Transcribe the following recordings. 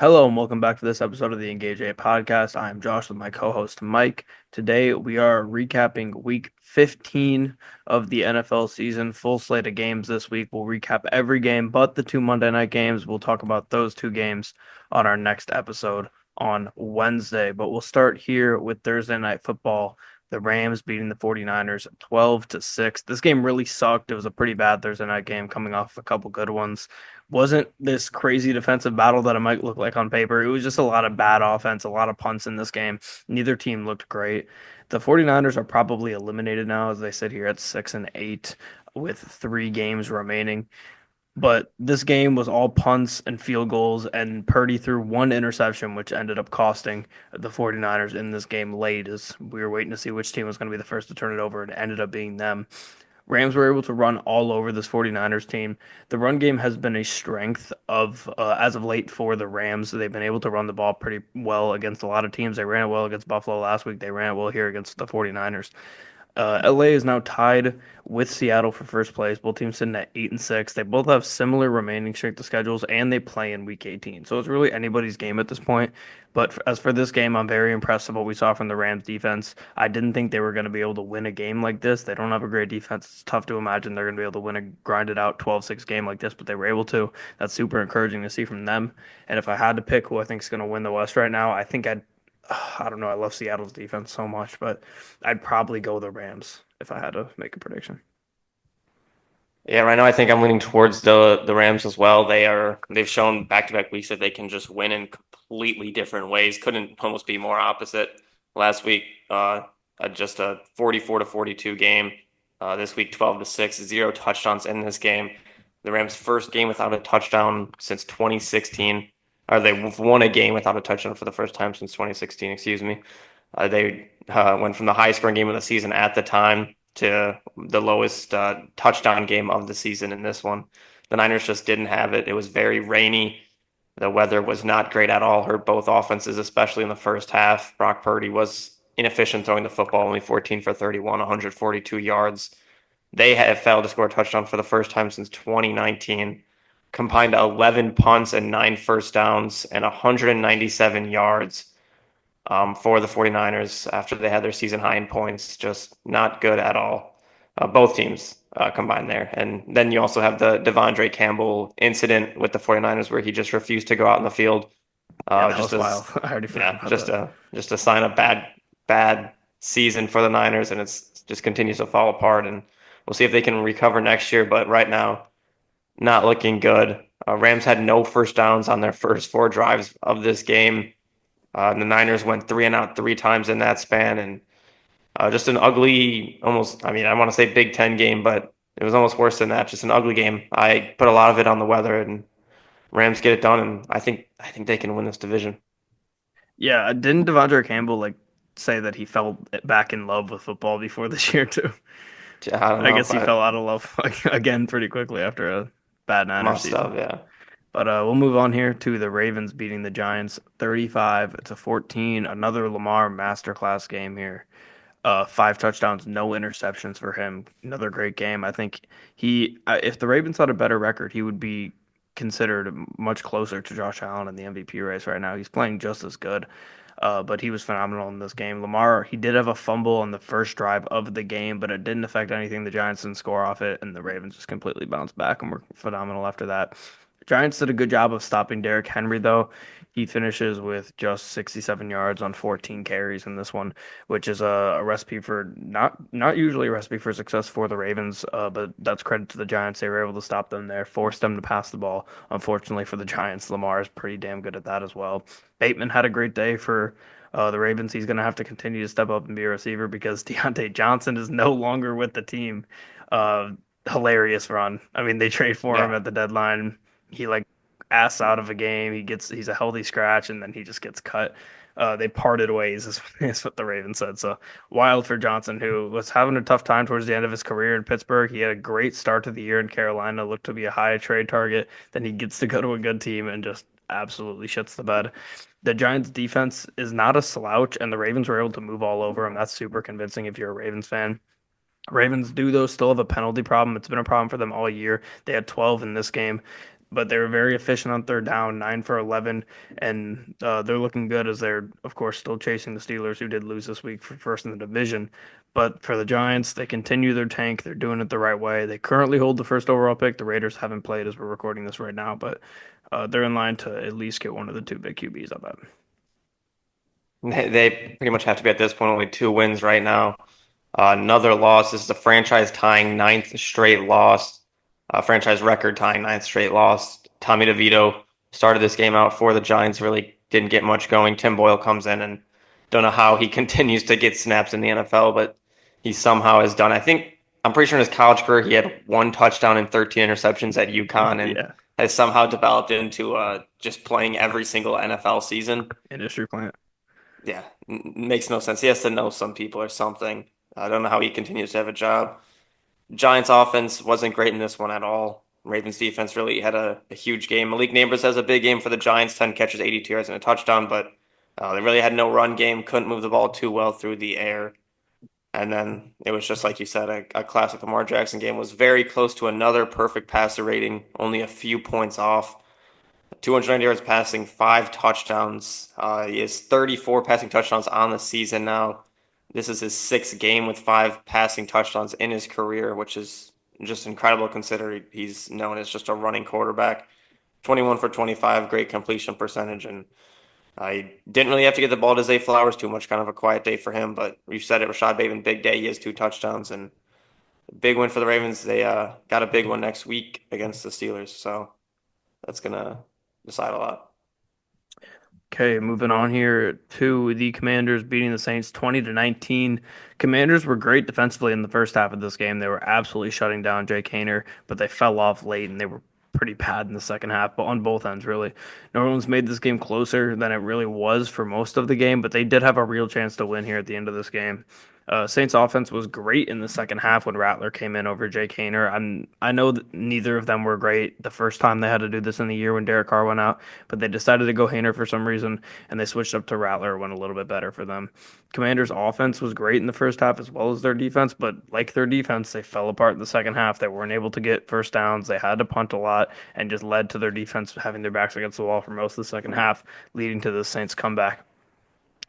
Hello and welcome back to this episode of the Engage A podcast. I am Josh with my co-host Mike. Today we are recapping week 15 of the NFL season. Full slate of games this week. We'll recap every game but the two Monday night games. We'll talk about those two games on our next episode on Wednesday. But we'll start here with Thursday night football. The Rams beating the 49ers 12-6. This game really sucked. It was a pretty bad Thursday night game coming off a couple good ones. Wasn't this crazy defensive battle that it might look like on paper. It was just a lot of bad offense, a lot of punts in this game. Neither team looked great. The 49ers are probably eliminated now as they sit here at 6-8 with 3 games remaining. But this game was all punts and field goals, and Purdy threw one interception, which ended up costing the 49ers in this game late as we were waiting to see which team was going to be the first to turn it over, and it ended up being them. Rams were able to run all over this 49ers team. The run game has been a strength of as of late for the Rams. They've been able to run the ball pretty well against a lot of teams. They ran it well against Buffalo last week. They ran it well here against the 49ers. LA is now tied with Seattle for first place. Both teams sitting at 8-6. They both have similar remaining strength of schedules, and they play in Week 18. So it's really anybody's game at this point. But as for this game, I'm very impressed with what we saw from the Rams defense. I didn't think they were going to be able to win a game like this. They don't have a great defense. It's tough to imagine they're going to be able to win a grinded out 12-6 game like this, but they were able to. That's super encouraging to see from them. And if I had to pick who I think is going to win the West right now, I don't know. I love Seattle's defense so much, but I'd probably go the Rams if I had to make a prediction. Yeah, right now I think I'm leaning towards the Rams as well. They've shown back-to-back weeks that they can just win in completely different ways. Couldn't almost be more opposite. Last week, just a 44 to 42 game. This week, 12-6, 0 touchdowns in this game. The Rams' first game without a touchdown since 2016. Or they've won a game without a touchdown for the first time since 2016. Excuse me. They went from the highest scoring game of the season at the time to the lowest touchdown game of the season in this one. The Niners just didn't have it. It was very rainy. The weather was not great at all. Hurt both offenses, especially in the first half. Brock Purdy was inefficient throwing the football, only 14 for 31, 142 yards. They have failed to score a touchdown for the first time since 2019. Combined 11 punts and 9 first downs and 197 yards for the 49ers after they had their season high in points. Just not good at all. Both teams combined there. And then you also have the Devondre Campbell incident with the 49ers where he just refused to go out in the field. Yeah, that Just was wild. as I already forgot yeah, about that. just a sign of bad season for the Niners, and it's just continues to fall apart. And we'll see if they can recover next year. But right now, not looking good. Rams had no first downs on their first 4 drives of this game. The Niners went 3 and out 3 times in that span, and just an ugly, almost. I mean, I want to say Big Ten game, but it was almost worse than that. Just an ugly game. I put a lot of it on the weather, and Rams get it done, and I think they can win this division. Yeah, didn't Devondre Campbell say that he fell back in love with football before this year too? I don't I know, guess he but fell out of love again pretty quickly after a bad Niners must season. have, yeah. But we'll move on here to the Ravens beating the Giants 35-14. Another Lamar masterclass game here. 5 touchdowns, no interceptions for him. Another great game. I think if the Ravens had a better record, he would be considered much closer to Josh Allen in the MVP race right now. He's playing just as good, but he was phenomenal in this game. Lamar, he did have a fumble on the first drive of the game, but it didn't affect anything. The Giants didn't score off it, and the Ravens just completely bounced back and were phenomenal after that. Giants did a good job of stopping Derrick Henry, though. He finishes with just 67 yards on 14 carries in this one, which is a recipe for not usually a recipe for success for the Ravens, but that's credit to the Giants. They were able to stop them there, force them to pass the ball. Unfortunately for the Giants, Lamar is pretty damn good at that as well. Bateman had a great day for the Ravens. He's going to have to continue to step up and be a receiver because Deontay Johnson is no longer with the team. Uh, Hilarious run. I mean, they trade for him Yeah. at the deadline. He ass out of a game. He's a healthy scratch, and then he just gets cut. They parted ways, is what the Ravens said. So wild for Johnson, who was having a tough time towards the end of his career in Pittsburgh. He had a great start to the year in Carolina, looked to be a high trade target. Then he gets to go to a good team and just absolutely shits the bed. The Giants' defense is not a slouch, and the Ravens were able to move all over him. That's super convincing if you're a Ravens fan. Ravens do, though, still have a penalty problem. It's been a problem for them all year. They had 12 in this game. but they were very efficient on third down, 9 for 11, and they're looking good as they're, of course, still chasing the Steelers, who did lose this week for first in the division. But for the Giants, they continue their tank. They're doing it the right way. They currently hold the first overall pick. The Raiders haven't played as we're recording this right now, but they're in line to at least get one of the two big QBs, I bet. They pretty much have to be at this point only 2 wins right now. Another loss. This is a franchise tying ninth straight loss, franchise record tying ninth straight loss. Tommy DeVito started this game out for the Giants, really didn't get much going. Tim Boyle comes in and don't know how he continues to get snaps in the NFL, but he somehow has done. I'm pretty sure in his college career he had 1 touchdown and 13 interceptions at UConn and Yeah, has somehow developed into just playing every single NFL season. industry plant. Yeah, makes no sense. He has to know some people or something. I don't know how he continues to have a job. Giants offense wasn't great in this one at all. Ravens defense really had a huge game. Malik Neighbors has a big game for the Giants, 10 catches, 82 yards, and a touchdown, but they really had no run game, couldn't move the ball too well through the air. And then it was just like you said, a classic Lamar Jackson game. Was very close to another perfect passer rating, only a few points off. 290 yards passing, 5 touchdowns. He has 34 passing touchdowns on the season now. This is his 6th game with 5 passing touchdowns in his career, which is just incredible considering he's known as just a running quarterback. 21 for 25, great completion percentage, and I didn't really have to get the ball to Zay Flowers too much. Kind of a quiet day for him, but you said it, Rashad Bateman, big day. He has 2 touchdowns and big win for the Ravens. They got a big one next week against the Steelers, so that's gonna decide a lot. Okay, moving on here to the Commanders beating the Saints 20-19. Commanders were great defensively in the first half of this game. They were absolutely shutting down Jake Haener, but they fell off late and they were pretty bad in the second half, but on both ends, really. New Orleans made this game closer than it really was for most of the game, but they did have a real chance to win here at the end of this game. Saints offense was great in the second half when Rattler came in over Jake Haener. I know that neither of them were great the first time they had to do this in the year when Derek Carr went out, but they decided to go Haener for some reason, and they switched up to Rattler. Went a little bit better for them. Commanders' offense was great in the first half as well as their defense, but like their defense, they fell apart in the second half. They weren't able to get first downs. They had to punt a lot, and just led to their defense having their backs against the wall for most of the second half, leading to the Saints' comeback.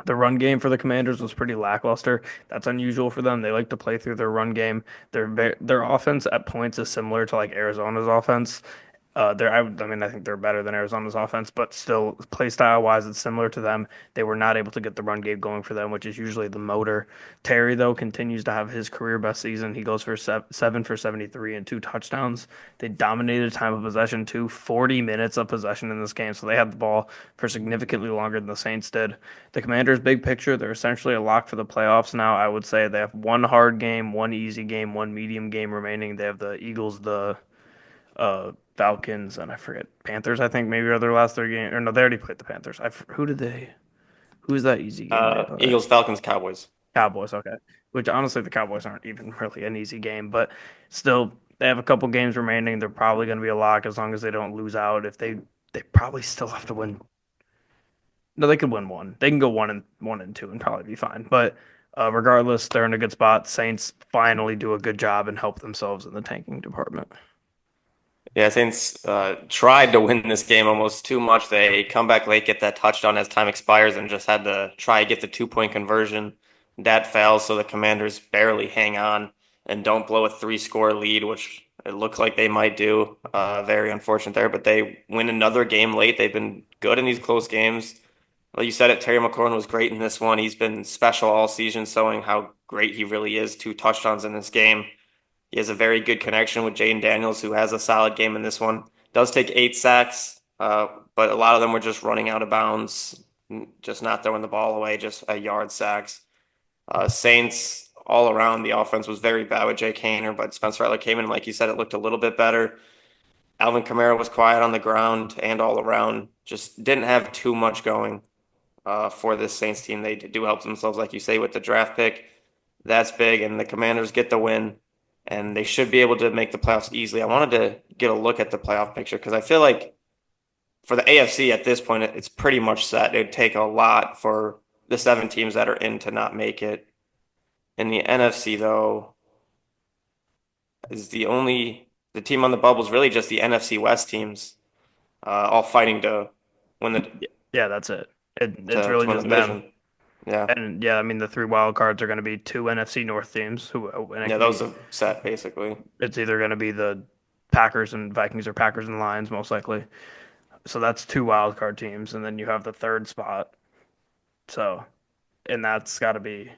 The run game for the Commanders was pretty lackluster. That's unusual for them. They like to play through their run game. Their offense at points is similar to like Arizona's offense. I think they're better than Arizona's offense, but still, play style wise, it's similar to them. They were not able to get the run game going for them, which is usually the motor. Terry, though, continues to have his career best season. He goes for 7 for 73 and 2 touchdowns. They dominated time of possession too, 40 minutes of possession in this game, so they had the ball for significantly longer than the Saints did. The Commanders' big picture, they're essentially a lock for the playoffs now. I would say they have one hard game, one easy game, one medium game remaining. They have the Eagles, the Falcons, and I forget Panthers. I think maybe are their last 3 games. Or no, they already played the Panthers. Who did they? Who's that easy game they play? Eagles, Falcons, Cowboys. Cowboys. Okay. Which honestly, the Cowboys aren't even really an easy game, but still, they have a couple games remaining. They're probably going to be a lock as long as they don't lose out. If they probably still have to win. No, they could win one. They can go 1-2 and probably be fine. But regardless, they're in a good spot. Saints finally do a good job and help themselves in the tanking department. Yeah, Saints tried to win this game almost too much. They come back late, get that touchdown as time expires, and just had to try to get the 2 point conversion. That fails, so the Commanders barely hang on and don't blow a 3-score lead, which it looks like they might do. Very unfortunate there, but they win another game late. They've been good in these close games. Well, you said it, Terry McLaurin was great in this one. He's been special all season, showing how great he really is. 2 touchdowns in this game. He has a very good connection with Jaden Daniels, who has a solid game in this one. Does take 8 sacks, but a lot of them were just running out of bounds, just not throwing the ball away, just a yard sacks. Saints all around the offense was very bad with Jake Haener, but Spencer Rattler came in, like you said, it looked a little bit better. Alvin Kamara was quiet on the ground and all around. Just didn't have too much going for this Saints team. They do help themselves, like you say, with the draft pick. That's big, and the Commanders get the win, and they should be able to make the playoffs easily. I wanted to get a look at the playoff picture because I feel like for the AFC at this point, it's pretty much set. It'd take a lot for the 7 teams that are in to not make it. In the NFC, though, is the team on the bubble is really just the NFC West teams. all fighting to win the Yeah, that's it. It's to really win the just them. division. Yeah, And yeah, I mean the three wild cards are going to be two NFC North teams who and it yeah, could those be are set basically. it's either going to be the Packers and Vikings or Packers and Lions most likely. So that's two wild card teams and then you have the third spot. So and that's got to be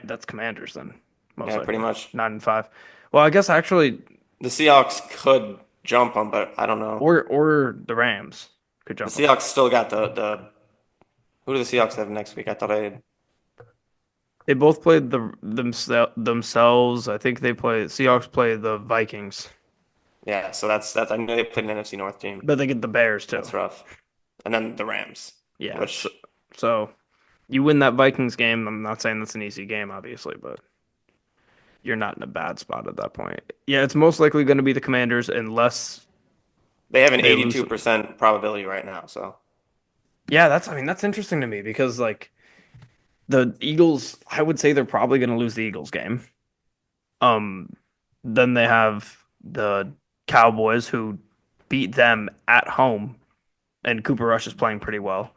that's Commanders then most Yeah, pretty likely. much. 9-5. Well, I guess actually The Seahawks could jump them, but I don't know. or the Rams could The jump them. Seahawks still got the who do the Seahawks have next week? I thought I They both played themselves. I think Seahawks play the Vikings, yeah. So that's I know they played an NFC North team. but they get the Bears too. That's rough. And then the Rams, Yeah, so, which so you win that Vikings game. I'm not saying that's an easy game, obviously, but you're not in a bad spot at that point. Yeah, it's most likely going to be the Commanders unless they have an they lose. 82% probability right now. So Yeah, I mean that's interesting to me because like the Eagles, I would say they're probably going to lose the Eagles game. Um, then they have the Cowboys who beat them at home, and Cooper Rush is playing pretty well.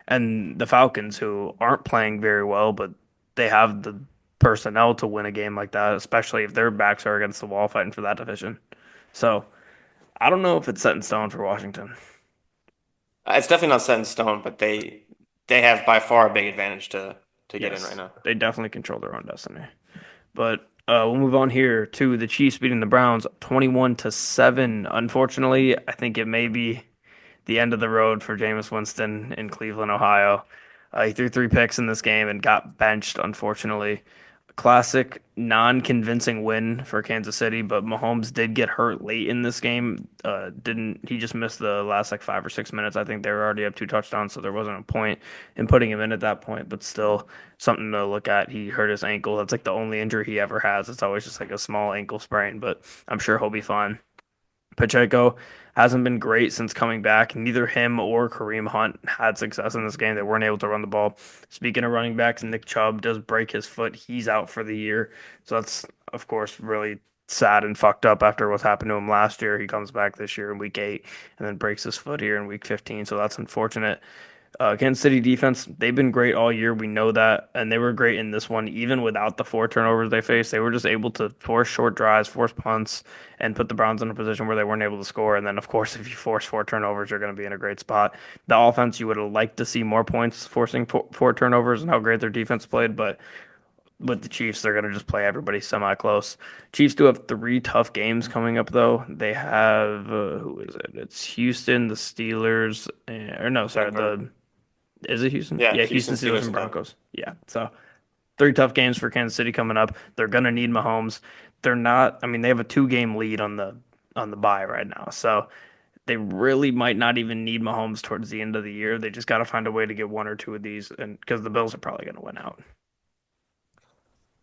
And the Falcons who aren't playing very well, but they have the personnel to win a game like that, especially if their backs are against the wall fighting for that division. So I don't know if it's set in stone for Washington. it's definitely not set in stone, but they have by far a big advantage to get in right Yes, now. they definitely control their own destiny. But we'll move on here to the Chiefs beating the Browns 21-7. Unfortunately, I think it may be the end of the road for Jameis Winston in Cleveland, Ohio. He threw three picks in this game and got benched, unfortunately. Classic non-convincing win for Kansas City, but Mahomes did get hurt late in this game. Didn't he just missed the last like 5 or 6 minutes? I think they were already up two touchdowns, so there wasn't a point in putting him in at that point. But still, something to look at. He hurt his ankle. That's like the only injury he ever has. It's always just like a small ankle sprain, but I'm sure he'll be fine. Pacheco hasn't been great since coming back. Neither him or Kareem Hunt had success in this game. They weren't able to run the ball. Speaking of running backs, Nick Chubb does break his foot. He's out for the year. So that's, of course, really sad and fucked up after what happened to him last year. He comes back this year in week 8 and then breaks his foot here in week 15. So that's unfortunate. Kansas City defense, they've been great all year. We know that. And they were great in this one, even without the four turnovers they faced. They were just able to force short drives, force punts, and put the Browns in a position where they weren't able to score. And then, of course, if you force four turnovers, you're going to be in a great spot. The offense, you would have liked to see more points forcing four turnovers and how great their defense played. But with the Chiefs, they're going to just play everybody semi close. Chiefs do have three tough games coming up, though. They have, who is it? It's Houston, the Steelers, or no, sorry, Denver, the is it Houston? yeah, Yeah, Houston Houston Steelers Steelers and and Denver. Broncos. Yeah. So three tough games for Kansas City coming up. They're gonna need Mahomes. They're not, I mean, they have a 2 game lead on the bye right now. So they really might not even need Mahomes towards the end of the year. They just gotta find a way to get one or two of these and because the Bills are probably gonna win out.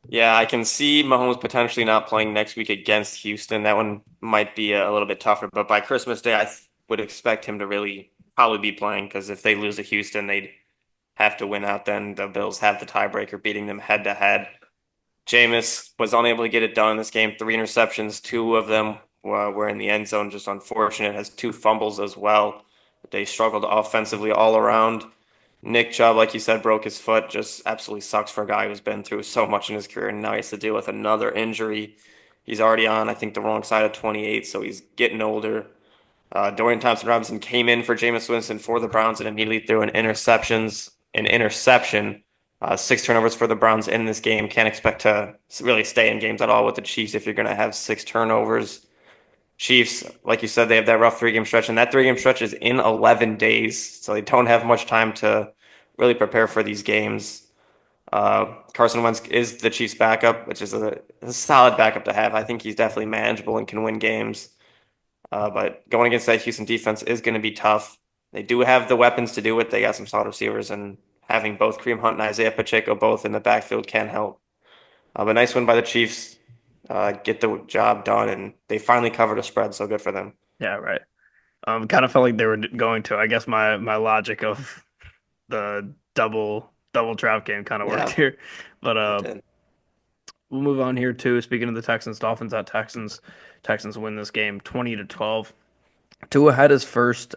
Yeah, I can see Mahomes potentially not playing next week against Houston. That one might be a little bit tougher, but by Christmas Day, would expect him to really probably be playing because if they lose to Houston, they'd have to win out. Then the Bills have the tiebreaker, beating them head to head. Jameis was unable to get it done in this game. Three interceptions, two of them were in the end zone. Just unfortunate. Has two fumbles as well. They struggled offensively all around. Nick Chubb, like you said, broke his foot. Just absolutely sucks for a guy who's been through so much in his career, and now he has to deal with another injury. He's already on, I think, the wrong side of 28, so he's getting older. Dorian Thompson-Robinson came in for Jameis Winston for the Browns and immediately threw an interception. Six turnovers for the Browns in this game. Can't expect to really stay in games at all with the Chiefs if you're going to have six turnovers. Chiefs, like you said, they have that rough 3 game stretch, and that 3 game stretch is in 11 days, so they don't have much time to really prepare for these games. Carson Wentz is the Chiefs' backup, which is a solid backup to have. I think he's definitely manageable and can win games. But going against that Houston defense is going to be tough. They do have the weapons to do it. They got some solid receivers, and having both Kareem Hunt and Isaiah Pacheco both in the backfield can help. But nice win by the Chiefs. Get the job done, and they finally covered a spread, so good for them. Yeah, right. Kind of felt like they were going to. I guess my logic of the double trap game kind of worked Yeah, here. But it did. we'll move on here too. Speaking of the Texans, Dolphins at Texans. Texans win this game 20-12. Tua had his first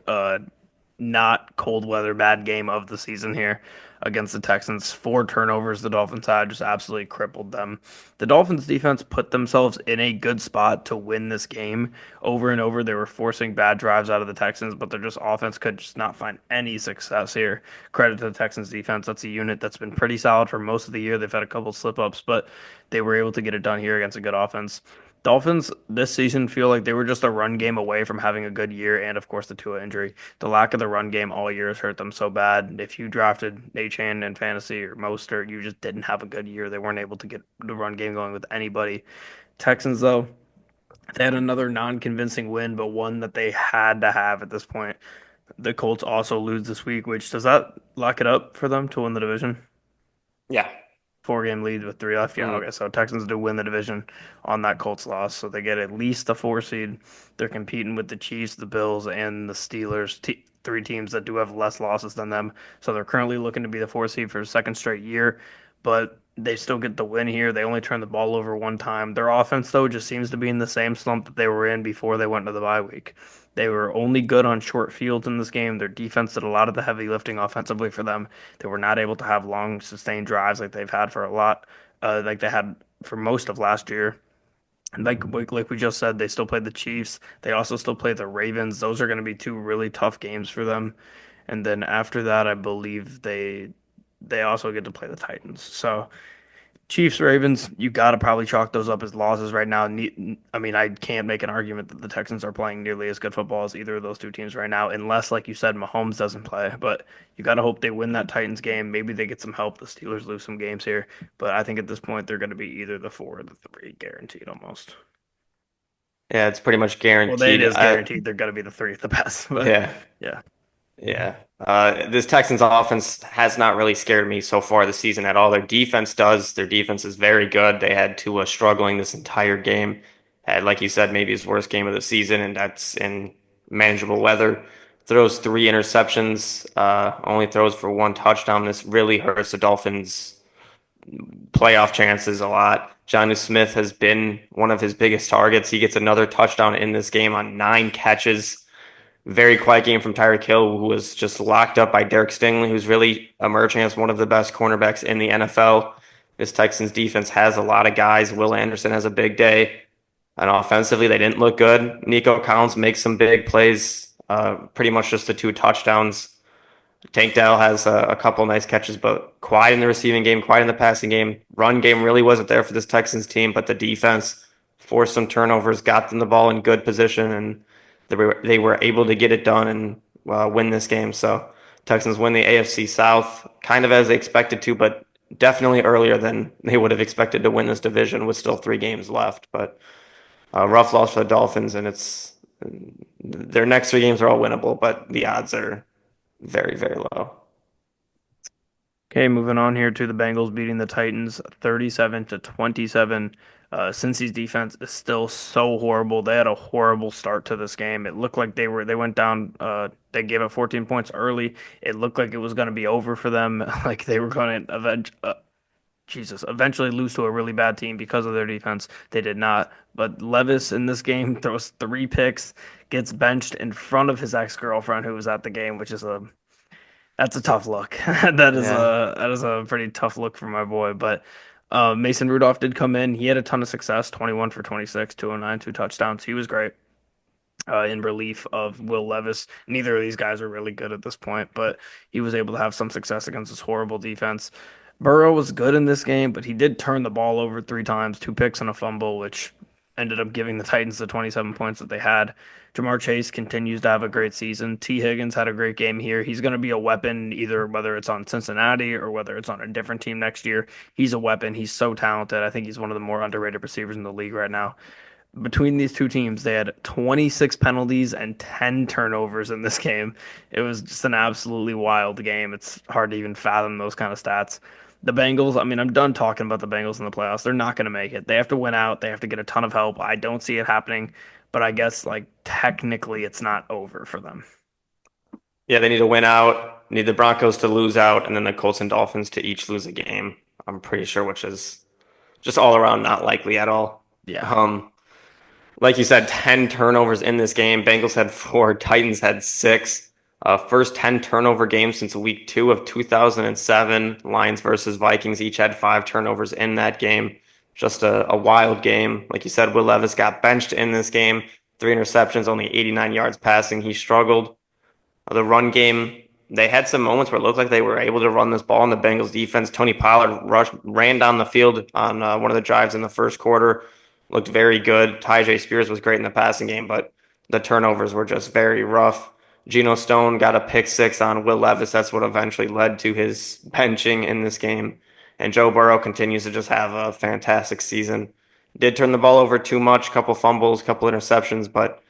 not cold weather bad game of the season here against the Texans. Four turnovers the Dolphins had just absolutely crippled them. The Dolphins defense put themselves in a good spot to win this game over and over. They were forcing bad drives out of the Texans, but their just offense could just not find any success here. Credit to the Texans defense. That's a unit that's been pretty solid for most of the year. They've had a couple slip ups, but they were able to get it done here against a good offense. Dolphins this season feel like they were just a run game away from having a good year, and of course the Tua injury. The lack of the run game all year has hurt them so bad. If you drafted Achane in fantasy or Mostert, you just didn't have a good year. They weren't able to get the run game going with anybody. Texans though, they had another non-convincing win, but one that they had to have at this point. The Colts also lose this week, which does that lock it up for them to win the division? Yeah. Four-game lead with three left. Yeah, Mm. okay. So Texans do win the division on that Colts loss, so they get at least the four seed. They're competing with the Chiefs, the Bills, and the Steelers, three teams that do have less losses than them. So they're currently looking to be the four seed for a second straight year, but they still get the win here. They only turn the ball over one time. Their offense, though, just seems to be in the same slump that they were in before they went to the bye week. They were only good on short fields in this game. Their defense did a lot of the heavy lifting offensively for them. They were not able to have long, sustained drives like they've had for a lot, like they had for most of last year. And like we just said, they still played the Chiefs. They also still play the Ravens. Those are going to be two really tough games for them. And then after that, I believe they also get to play the Titans. So Chiefs, Ravens, you got to probably chalk those up as losses right now. I mean, I can't make an argument that the Texans are playing nearly as good football as either of those two teams right now, unless, like you said, Mahomes doesn't play. But you got to hope they win that Titans game. Maybe they get some help. The Steelers lose some games here. But I think at this point, they're going to be either the four or the three, guaranteed almost. Yeah, it's pretty much Well, it guaranteed. is guaranteed they're going to be the three at the best. But Yeah. yeah. Yeah. This Texans offense has not really scared me so far this season at all. Their defense does. Their defense is very good. They had Tua struggling this entire game. Had, like you said, maybe his worst game of the season, and that's in manageable weather. Throws three interceptions, only throws for one touchdown. This really hurts the Dolphins' playoff chances a lot. Jonnu Smith has been one of his biggest targets. He gets another touchdown in this game on 9 catches. Very quiet game from Tyreek Hill, who was just locked up by Derek Stingley, who's really emerging as one of the best cornerbacks in the NFL. This Texans defense has a lot of guys. Will Anderson has a big day. And offensively, they didn't look good. Nico Collins makes some big plays, pretty much just the two touchdowns. Tank Dell has a couple nice catches, but quiet in the receiving game, quiet in the passing game. Run game really wasn't there for this Texans team, but the defense forced some turnovers, got them the ball in good position, and they were able to get it done and win this game. So Texans win the AFC South, kind of as they expected to, but definitely earlier than they would have expected to win this division with still 3 games left. But rough loss for the Dolphins, and it's their next 3 games are all winnable, but the odds are very, very low. Okay, moving on here to the Bengals beating the Titans 37 to 27. Cincy's defense is still so horrible. They had a horrible start to this game. It looked like they went down they gave up 14 points early. It looked like it was going to be over for them. Like they were going to eventually lose to a really bad team because of their defense. They did not. But Levis in this game throws three picks, gets benched in front of his ex-girlfriend who was at the game, which is a that's a tough look. Yeah. That is a pretty tough look for my boy. But Mason Rudolph did come in. He had a ton of success, 21 for 26, 209, two touchdowns. He was great in relief of Will Levis. Neither of these guys are really good at this point, but he was able to have some success against this horrible defense. Burrow was good in this game, but he did turn the ball over three times, two picks and a fumble, which ended up giving the Titans the 27 points that they had. Jamar Chase continues to have a great season. T. Higgins had a great game here. He's going to be a weapon, either whether it's on Cincinnati or whether it's on a different team next year. He's a weapon. He's so talented. I think he's one of the more underrated receivers in the league right now. Between these two teams, they had 26 penalties and 10 turnovers in this game. It was just an absolutely wild game. It's hard to even fathom those kind of stats. The Bengals, I mean, I'm done talking about the Bengals in the playoffs. They're not going to make it. They have to win out. They have to get a ton of help. I don't see it happening, but I guess like technically it's not over for them. Yeah, they need to win out, need the Broncos to lose out, and then the Colts and Dolphins to each lose a game. I'm pretty sure, which is just all around not likely at all. Yeah. Um, Like you said, 10 turnovers in this game. Bengals had four, Titans had six. First 10 turnover games since week two of 2007. Lions versus Vikings each had five turnovers in that game. Just a wild game. Like you said, Will Levis got benched in this game. Three interceptions, only 89 yards passing. He struggled. The run game, they had some moments where it looked like they were able to run this ball in the Bengals defense. Tony Pollard ran down the field on one of the drives in the first quarter, looked very good. Tyjae Spears was great in the passing game, but the turnovers were just very rough. Geno Stone got a pick six on Will Levis. That's what eventually led to his benching in this game. And Joe Burrow continues to just have a fantastic season. Did turn the ball over too much, couple fumbles, couple interceptions, but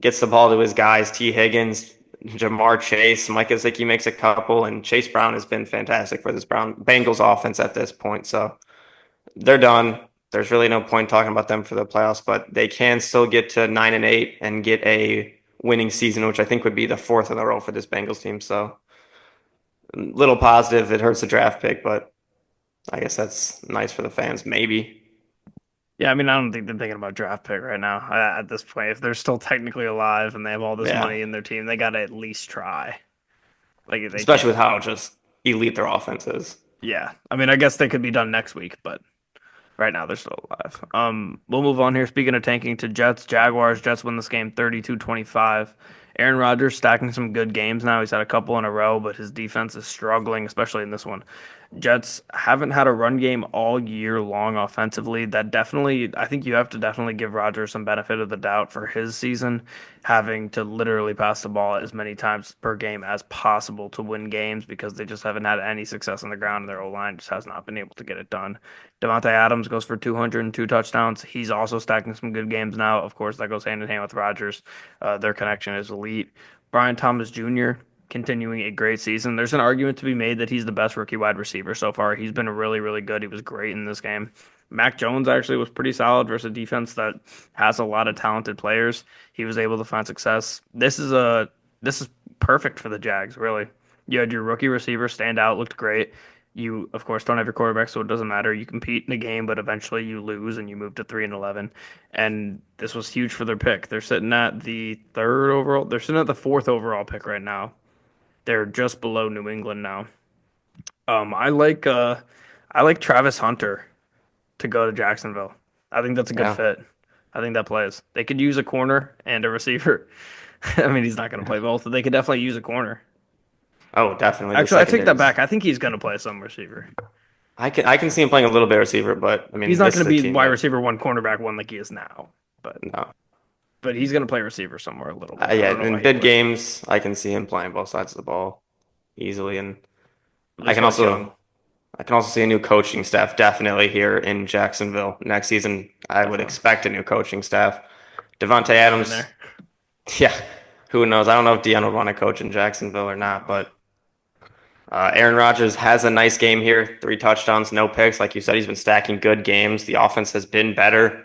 gets the ball to his guys, T. Higgins, Jamar Chase, Mike Gesicki makes a couple, and Chase Brown has been fantastic for this Brown Bengals offense at this point. So they're done. There's really no point talking about them for the playoffs, but they can still get to 9-8 and get a winning season, which I think would be the fourth in a row for this Bengals team. So little positive. It hurts the draft pick, but I guess that's nice for the fans, maybe. Yeah, I mean, I don't think they're thinking about draft pick right now at this point. If they're still technically alive and they have all this Yeah, money in their team, they got to at least try. Like they especially can't. with how just elite their offense is. Yeah, I mean, I guess they could be done next week, but right now they're still alive. We'll move on here. Speaking of tanking to Jets, Jaguars. Jets win this game 32-25. Aaron Rodgers stacking some good games now. He's had a couple in a row, but his defense is struggling, especially in this one. Jets haven't had a run game all year long offensively. That definitely, I think you have to definitely give Rodgers some benefit of the doubt for his season, having to literally pass the ball as many times per game as possible to win games because they just haven't had any success on the ground and their O-line just has not been able to get it done. Devontae Adams goes for 202 touchdowns. He's also stacking some good games now. Of course, that goes hand in hand with Rodgers. Their connection is elite. Brian Thomas Jr. continuing a great season. There's an argument to be made that he's the best rookie wide receiver so far. He's been really, really good. He was great in this game. Mac Jones actually was pretty solid versus a defense that has a lot of talented players. He was able to find success. This is perfect for the Jags, really. You had your rookie receiver stand out, looked great. You, of course, don't have your quarterback, so it doesn't matter. You compete in a game, but eventually you lose and you move to 3-11. And this was huge for their pick. They're sitting at the third overall. They're sitting at the fourth overall pick right now. They're just below New England now. Um, I like uh, I like Travis Hunter to go to Jacksonville. I think that's a good Yeah. fit. I think that plays. They could use a corner and a receiver. I mean, he's not going to play both, but they could definitely use a corner. Oh, definitely the Actually, I take that secondaries. back. I think he's going to play some receiver. I can see him playing a little bit receiver, but I He's mean, not this going is to a be team wide that receiver one, cornerback one like he is now, but no. but he's going to play receiver somewhere a little bit. I Yeah, don't know in why he big would. games, I can see him playing both sides of the ball easily, and At I least can while he's also young, I can also see a new coaching staff definitely here in Jacksonville next season. I would definitely. expect a new coaching staff. With Devontae Dion in Adams, there. yeah, who knows? I don't know if Dion would want to coach in Jacksonville or not, No. but Aaron Rodgers has a nice game here. Three touchdowns, no picks. Like you said, he's been stacking good games. The offense has been better.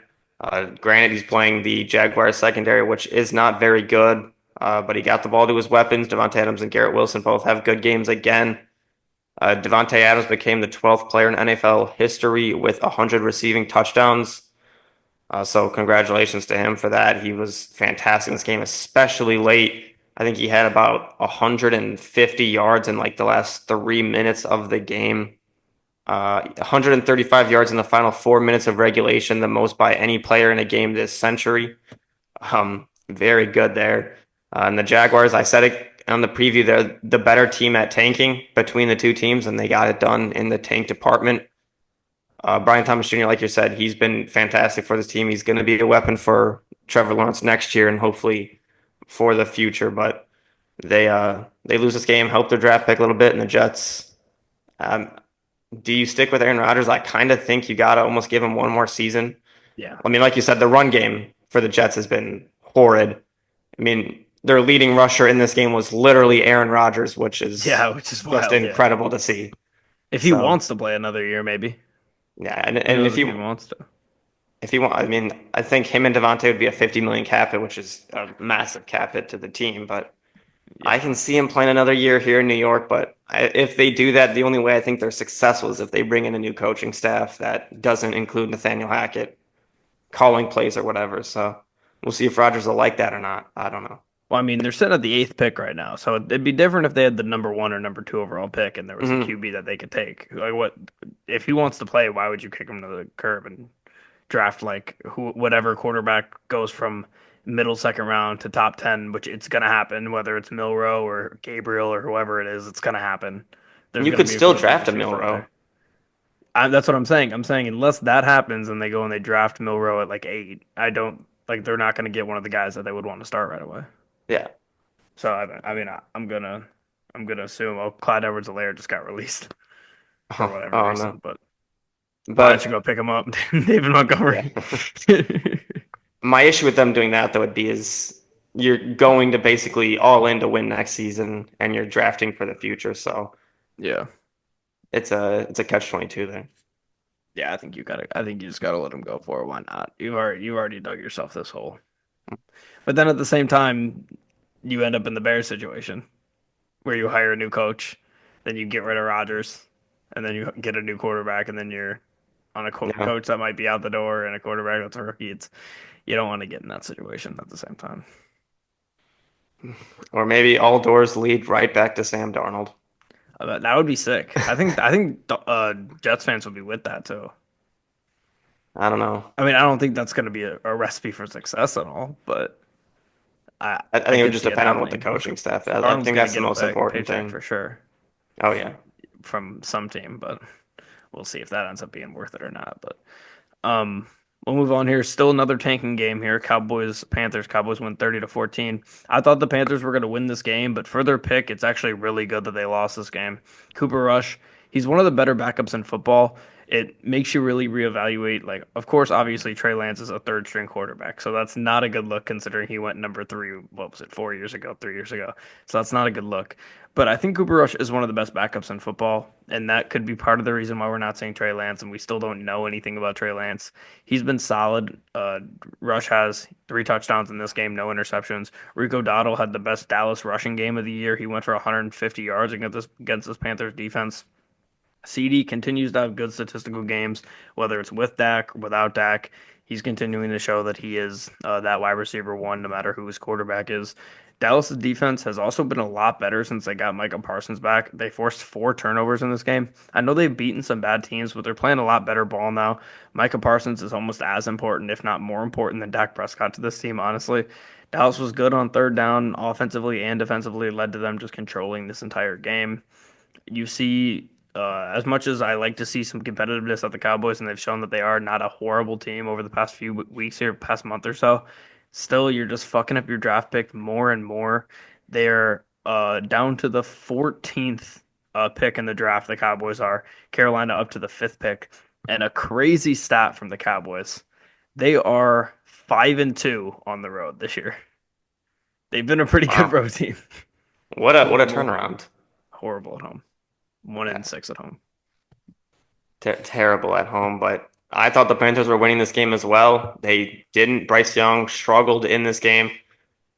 Granted, he's playing the Jaguars secondary, which is not very good, but he got the ball to his weapons. Devontae Adams and Garrett Wilson both have good games again. Devontae Adams became the 12th player in NFL history with 100 receiving touchdowns. So congratulations to him for that. He was fantastic in this game, especially late. I think he had about 150 yards in like the last 3 minutes of the game. 135 yards in the final 4 minutes of regulation, the most by any player in a game this century. Very good there. And the Jaguars, I said it on the preview, they're the better team at tanking between the two teams, and they got it done in the tank department. Brian Thomas Jr., like you said, he's been fantastic for this team. He's going to be a weapon for Trevor Lawrence next year and hopefully for the future. But they lose this game, help their draft pick a little bit, and the Jets. Um, do you stick with Aaron Rodgers? I kind of think you got to almost give him one more season. Yeah. I mean, like you said, the run game for the Jets has been horrid. I mean, their leading rusher in this game was literally Aaron Rodgers, which is Yeah, which is just wild. Yeah. incredible to see. If he So, wants to play another year, maybe. yeah, Who and knows if he wants to? if you want, I mean, I think him and Devontae would be a 50 million cap hit, which is a massive cap hit to the team. But I Yeah. can see him playing another year here in New York. But if they do that, the only way I think they're successful is if they bring in a new coaching staff that doesn't include Nathaniel Hackett calling plays or whatever. So. We'll see if Rodgers will like that or not. I don't know. Well, I mean, they're sitting at the eighth pick right now, so it'd be different if they had the number one or number two overall pick and there was a Hmm. QB that they could take. Like, what if he wants to play? Why would you kick him to the curb and draft like whatever quarterback goes from middle second round to top 10, which it's gonna happen, whether it's Milrow or Gabriel or whoever it is, it's gonna happen. There's You gonna could be a still quarterback draft a that's gonna start Milrow. there. That's what I'm saying. I'm saying unless that happens and they go and they draft Milrow at like eight, I don't like they're not gonna get one of the guys that they would want to start right away. Yeah. So I mean, I'm gonna assume Clyde Edwards-Helaire just got released for Oh, whatever oh no. reason, but why don't you go But pick him up, David Montgomery? yeah. My issue with them doing that though would be is you're going to basically all in to win next season and you're drafting for the future. So Yeah, it's a catch 22 there. yeah. I think you just gotta let him go for it. Why not? You've already dug yourself this hole. But then at the same time, you end up in the Bears situation where you hire a new coach, then you get rid of Rodgers, and then you get a new quarterback, and then you're on a Yeah. coach that might be out the door and a quarterback that's a rookie. It's you don't want to get in that situation at the same time. Or maybe all doors lead right back to Sam Darnold. That would be sick. I think Jets fans would be with that too. I don't know. I mean, I don't think that's going to be a recipe for success at all, but I I think it would could just see it depend on what the happening. coaching staff does. I Darnold's think going to that's the get a most big important paycheck thing. for sure Oh yeah. from some team, but we'll see if that ends up being worth it or not. But Um, we'll move on here. Still another tanking game here. Cowboys, Panthers. Cowboys win 30 to 14. I thought the Panthers were going to win this game, but for their pick, it's actually really good that they lost this game. Cooper Rush, he's one of the better backups in football. It makes you really reevaluate. Like, of course, obviously Trey Lance is a third string quarterback, so that's not a good look considering he went number three. What was it, 4 years ago, 3 years ago? So that's not a good look. But I think Cooper Rush is one of the best backups in football, and that could be part of the reason why we're not seeing Trey Lance, and we still don't know anything about Trey Lance. He's been solid. Rush has 3 touchdowns in this game, no interceptions. Rico Dottle had the best Dallas rushing game of the year. He went for 150 yards against this Panthers defense. CD continues to have good statistical games, whether it's with Dak or without Dak. He's continuing to show that he is that wide receiver one, no matter who his quarterback is. Dallas's defense has also been a lot better since they got Micah Parsons back. They forced 4 turnovers in this game. I know they've beaten some bad teams, but they're playing a lot better ball now. Micah Parsons is almost as important, if not more important, than Dak Prescott to this team, honestly. Dallas was good on third down, offensively and defensively, led to them just controlling this entire game. You see, as much as I like to see some competitiveness at the Cowboys, and they've shown that they are not a horrible team over the past few weeks here, past month or so, still you're just fucking up your draft pick more and more. They're down to the 14th pick in the draft. The Cowboys are Carolina up to the fifth pick, and a crazy stat from the Cowboys. They are 5-2 on the road this year. They've been a pretty good Wow. road team. What a Horrible at home. turnaround. Horrible at home. One Yeah. and six at home. Terrible at home, but I thought the Panthers were winning this game as well. They didn't. Bryce Young struggled in this game.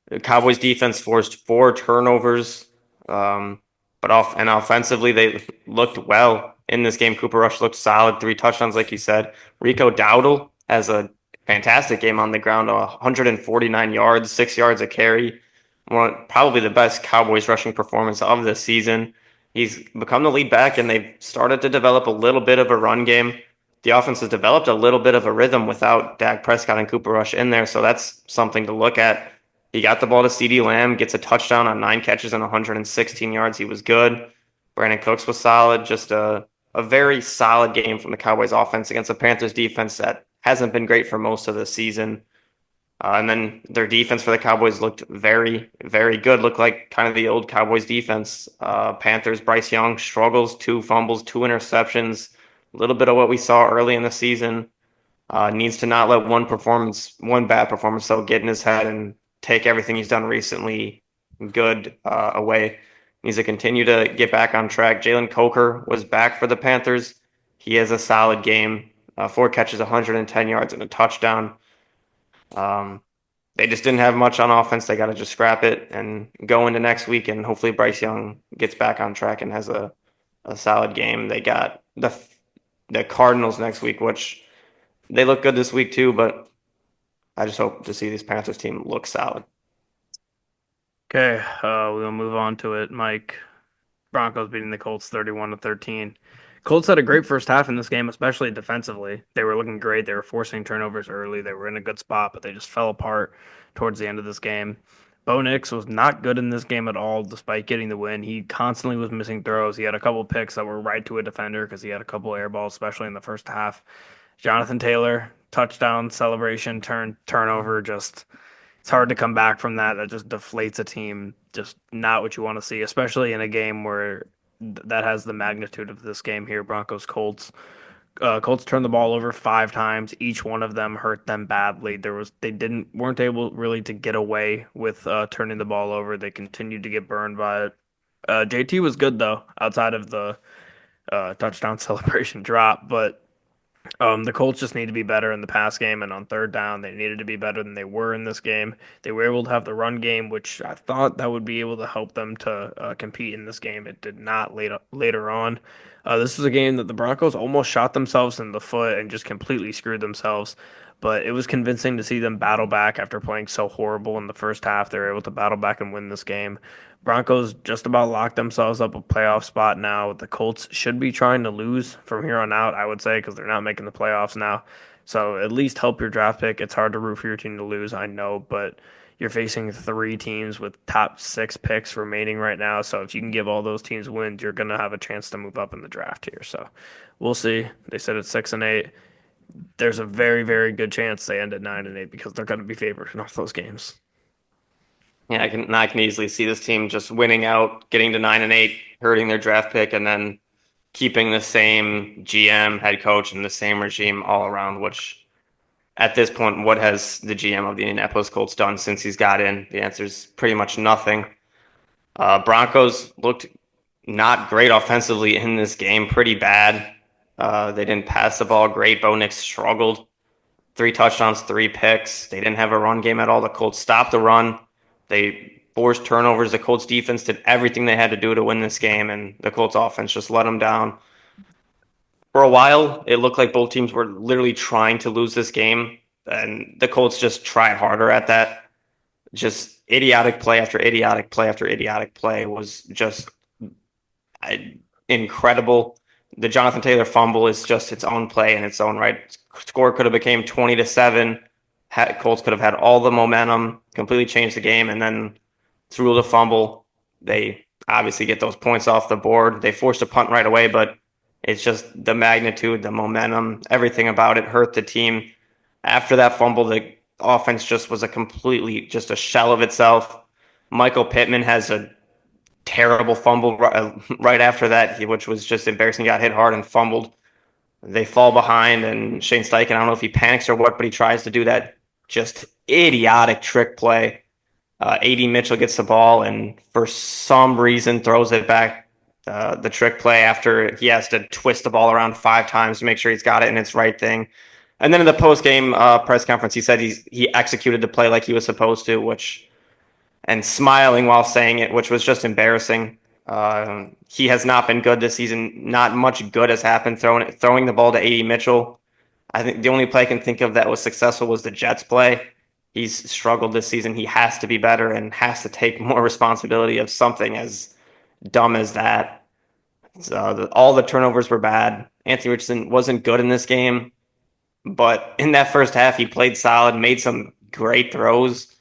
The Cowboys defense forced 4 turnovers, but offensively they looked well in this game. Cooper Rush looked solid, 3 touchdowns, like you said. Rico Dowdle has a fantastic game on the ground, 149 yards, 6 yards a carry. Probably the best Cowboys rushing performance of the season. He's become the lead back, and they've started to develop a little bit of a run game. The offense has developed a little bit of a rhythm without Dak Prescott and Cooper Rush in there, so that's something to look at. He got the ball to CeeDee Lamb, gets a touchdown on 9 catches and 116 yards. He was good. Brandon Cooks was solid. Just a very solid game from the Cowboys offense against the Panthers defense that hasn't been great for most of the season. And then their defense for the Cowboys looked very, very good. Looked like kind of the old Cowboys defense. Panthers, Bryce Young struggles, 2 fumbles, 2 interceptions. A little bit of what we saw early in the season. Needs to not let one bad performance, though, get in his head and take everything he's done recently good away. Needs to continue to get back on track. Jalen Coker was back for the Panthers. He has a solid game. 4 catches, 110 yards, and a touchdown. Um, they just didn't have much on offense. They got to just scrap it and go into next week, and hopefully Bryce Young gets back on track and has a solid game. They got the Cardinals next week, which they look good this week too, but I just hope to see this Panthers team look solid. Okay, we'll move on to it. Mike, Broncos beating the Colts 31-13. Colts had a great first half in this game, especially defensively. They were looking great. They were forcing turnovers early. They were in a good spot, but they just fell apart towards the end of this game. Bo Nix was not good in this game at all, despite getting the win. He constantly was missing throws. He had a couple picks that were right to a defender because he had a couple air balls, especially in the first half. Jonathan Taylor, touchdown celebration, turnover, just it's hard to come back from that. That just deflates a team. Just not what you want to see, especially in a game where that has the magnitude of this game here. Broncos Colts. Colts turned the ball over 5 times. Each one of them hurt them badly. They didn't weren't able really to get away with turning the ball over. They continued to get burned by it. JT was good though, outside of the touchdown celebration drop, but the Colts just need to be better in the pass game and on third down. They needed to be better than they were in this game. They were able to have the run game, which I thought that would be able to help them to compete in this game. It did not later on. This is a game that the Broncos almost shot themselves in the foot and just completely screwed themselves. But it was convincing to see them battle back after playing so horrible in the first half. They were able to battle back and win this game. Broncos just about locked themselves up a playoff spot now. The Colts should be trying to lose from here on out, I would say, because they're not making the playoffs now. So at least help your draft pick. It's hard to root for your team to lose, I know, but you're facing 3 teams with top 6 picks remaining right now. So if you can give all those teams wins, you're going to have a chance to move up in the draft here. So we'll see. They said it's 6-8. There's a very, very good chance they end at 9-8 because they're going to be favored in all those games. Yeah, I can easily see this team just winning out, getting to 9-8, hurting their draft pick, and then keeping the same GM, head coach, and the same regime all around. Which at this point, what has the GM of the Indianapolis Colts done since he's got in? The answer is pretty much nothing. Broncos looked not great offensively in this game, pretty bad. They didn't pass the ball great. Bo Nix struggled. 3 touchdowns, 3 picks. They didn't have a run game at all. The Colts stopped the run. They forced turnovers. The Colts defense did everything they had to do to win this game, and the Colts offense just let them down. For a while, it looked like both teams were literally trying to lose this game, and the Colts just tried harder at that. Just idiotic play after idiotic play after idiotic play was just incredible. The Jonathan Taylor fumble is just its own play in its own right. Score could have became 20-7. Colts could have had all the momentum, completely changed the game, and then through the fumble, they obviously get those points off the board. They forced a punt right away, but it's just the magnitude, the momentum, everything about it hurt the team. After that fumble, the offense just was just a shell of itself. Michael Pittman has a terrible fumble right after that, which was just embarrassing. He got hit hard and fumbled. They fall behind, and Shane Steichen, I don't know if he panics or what, but he tries to do that just idiotic trick play. AD Mitchell gets the ball and for some reason throws it back. The trick play after he has to twist the ball around 5 times to make sure he's got it and it's right thing. And then in the post game press conference, he said he executed the play like he was supposed to, which and smiling while saying it, which was just embarrassing. He has not been good this season. Not much good has happened throwing the ball to AD Mitchell. I think the only play I can think of that was successful was the Jets play. He's struggled this season. He has to be better and has to take more responsibility of something as dumb as that. All the turnovers were bad. Anthony Richardson wasn't good in this game, but in that first half, he played solid, made some great throws.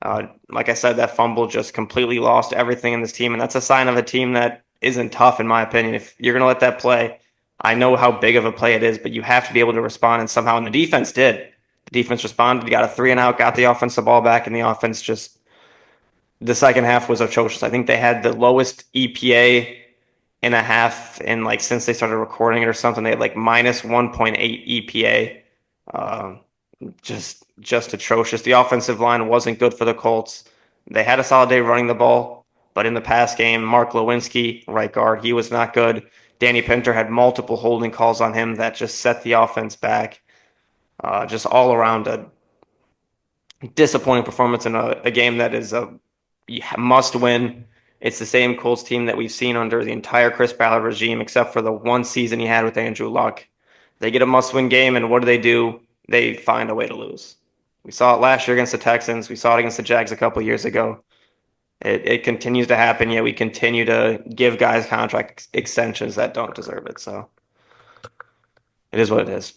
Like I said, that fumble just completely lost everything in this team, and that's a sign of a team that isn't tough, in my opinion. If you're going to let that play, I know how big of a play it is, but you have to be able to respond, and somehow, and the defense did. The defense responded, got a 3-and-out, got the offensive ball back, and the offense just the second half was atrocious. I think they had the lowest EPA in a half in like since they started recording it or something. They had like minus 1.8 EPA. Just atrocious. The offensive line wasn't good for the Colts. They had a solid day running the ball, but in the past game, Mark Lewinsky, right guard, he was not good. Danny Pinter had multiple holding calls on him that just set the offense back. Just all around a disappointing performance in a game that is a must win. It's the same Colts team that we've seen under the entire Chris Ballard regime, except for the one season he had with Andrew Luck. They get a must win game, and what do? They find a way to lose. We saw it last year against the Texans. We saw it against the Jags a couple years ago. It continues to happen, yet we continue to give guys contract extensions that don't deserve it. So it is what it is.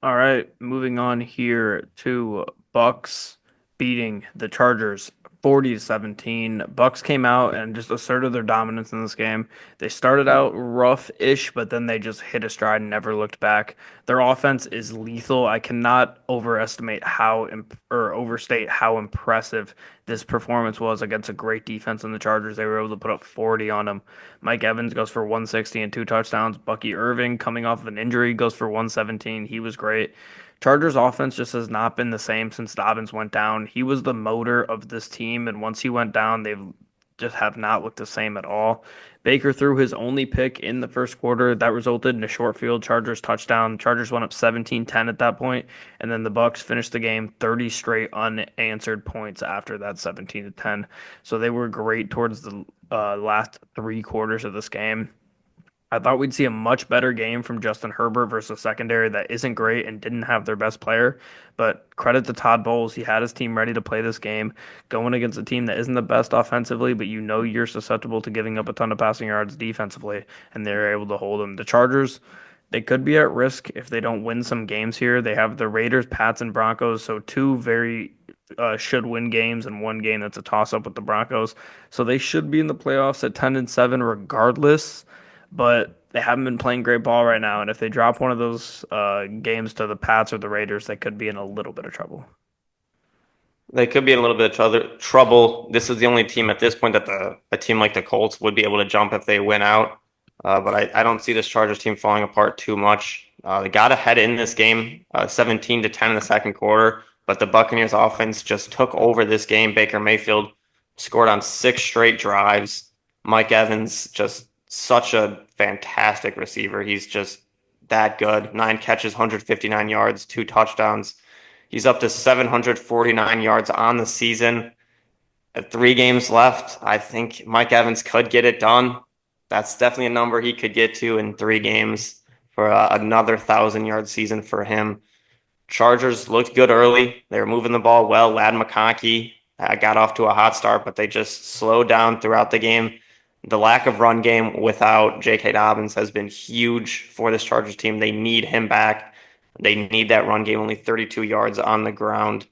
All right, moving on here to Bucks beating the Chargers 40 to 17. Bucks came out and just asserted their dominance in this game. They started out rough-ish, but then they just hit a stride and never looked back. Their offense is lethal. I cannot overestimate how or overstate how impressive this performance was against a great defense in the Chargers. They were able to put up 40 on them. Mike Evans goes for 160 and two touchdowns. Bucky Irving, coming off of an injury, goes for 117. He was great. Chargers offense just has not been the same since Dobbins went down. He was the motor of this team, and once he went down, they've just have not looked the same at all. Baker threw his only pick in the first quarter. That resulted in a short field Chargers touchdown. Chargers went up 17-10 at that point, and then the Bucks finished the game 30 straight unanswered points after that 17 to 10. So they were great towards the last three quarters of this game. I thought we'd see a much better game from Justin Herbert versus a secondary that isn't great and didn't have their best player. But credit to Todd Bowles. He had his team ready to play this game, going against a team that isn't the best offensively, but you know you're susceptible to giving up a ton of passing yards defensively, and they're able to hold them. The Chargers, they could be at risk if they don't win some games here. They have the Raiders, Pats, and Broncos, so two very should win games and one game that's a toss up with the Broncos. So they should be in the playoffs at 10 and 7 regardless, but they haven't been playing great ball right now. And if they drop one of those games to the Pats or the Raiders, they could be in a little bit of trouble. They could be in a little bit of trouble. This is the only team at this point that a team like the Colts would be able to jump if they win out. But I don't see this Chargers team falling apart too much. They got ahead in this game, 17 to 10 in the second quarter, but the Buccaneers offense just took over this game. Baker Mayfield scored on six straight drives. Mike Evans, just such a fantastic receiver. He's just that good. Nine catches, 159 yards, two touchdowns. He's up to 749 yards on the season. At 3 games left, I think Mike Evans could get it done. That's definitely a number he could get to in 3 games for another 1,000-yard season for him. Chargers looked good early. They were moving the ball well. Lad McConkey got off to a hot start, but they just slowed down throughout the game. The lack of run game without J.K. Dobbins has been huge for this Chargers team. They need him back. They need that run game, only 32 yards on the ground.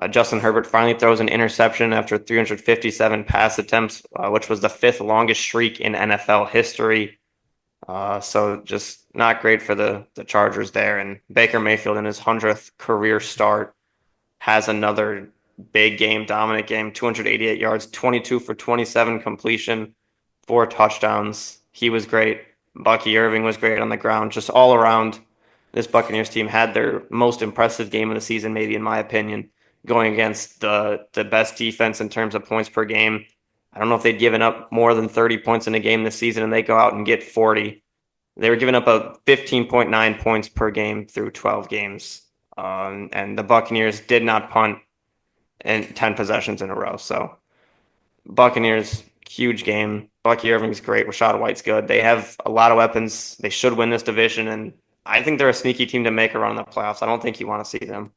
Justin Herbert finally throws an interception after 357 pass attempts, which was the fifth longest streak in NFL history. So just not great for the Chargers there. And Baker Mayfield in his 100th career start has another big game, dominant game, 288 yards, 22 for 27 completion, 4 touchdowns. He was great. Bucky Irving was great on the ground. Just all around, this Buccaneers team had their most impressive game of the season, maybe in my opinion, going against the best defense in terms of points per game. I don't know if they'd given up more than 30 points in a game this season and they go out and get 40. They were giving up a 15.9 points per game through 12 games. And the Buccaneers did not punt in 10 possessions in a row. So Buccaneers, huge game. Bucky Irving's great. Rashad White's good. They have a lot of weapons. They should win this division, and I think they're a sneaky team to make a run in the playoffs. I don't think you want to see them.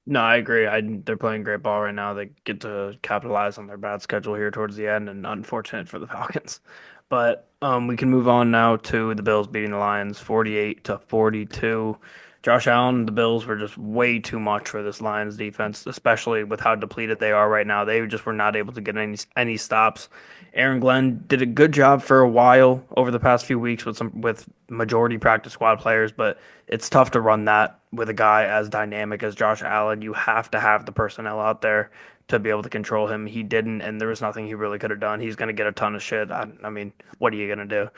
No, I agree. They're playing great ball right now. They get to capitalize on their bad schedule here towards the end, and unfortunate for the Falcons. But we can move on now to the Bills beating the Lions 48 to 42. Josh Allen, the Bills were just way too much for this Lions defense, especially with how depleted they are right now. They just were not able to get any stops. Aaron Glenn did a good job for a while over the past few weeks with majority practice squad players, but it's tough to run that with a guy as dynamic as Josh Allen. You have to have the personnel out there to be able to control him. He didn't, and there was nothing he really could have done. He's going to get a ton of shit. I mean, what are you going to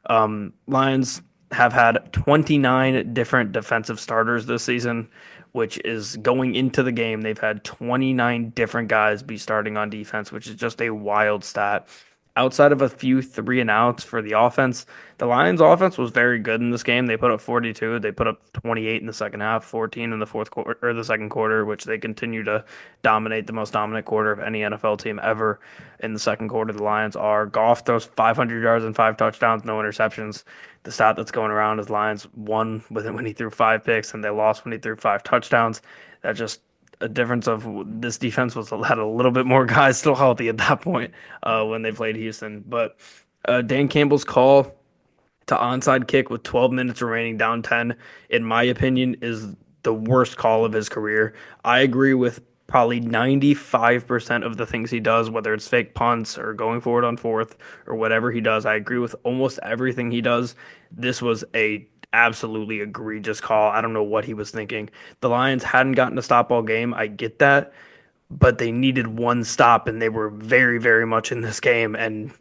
do? Lions have had 29 different defensive starters this season, which is going into the game. They've had 29 different guys be starting on defense, which is just a wild stat. outside of a few three and outs for the offense, the Lions offense was very good in this game. They put up 42, they put up 28 in the second half, 14 in the fourth quarter or the second quarter, which they continue to dominate, the most dominant quarter of any NFL team ever. In the second quarter, the Lions are. Goff throws 500 yards and five touchdowns, no interceptions. The stat that's going around is Lions won with it when he threw five picks, and they lost when he threw five touchdowns. That just a difference of this defense was had a little bit more guys still healthy at that point when they played Houston. But Dan Campbell's call to onside kick with 12 minutes remaining down 10, in my opinion, is the worst call of his career. I agree with probably 95% of the things he does, whether it's fake punts or going forward on fourth or whatever he does. I agree with almost everything he does. This was a absolutely egregious call. I don't know what he was thinking. The Lions hadn't gotten a stop all game. I get that, but they needed one stop and they were very, very much in this game. And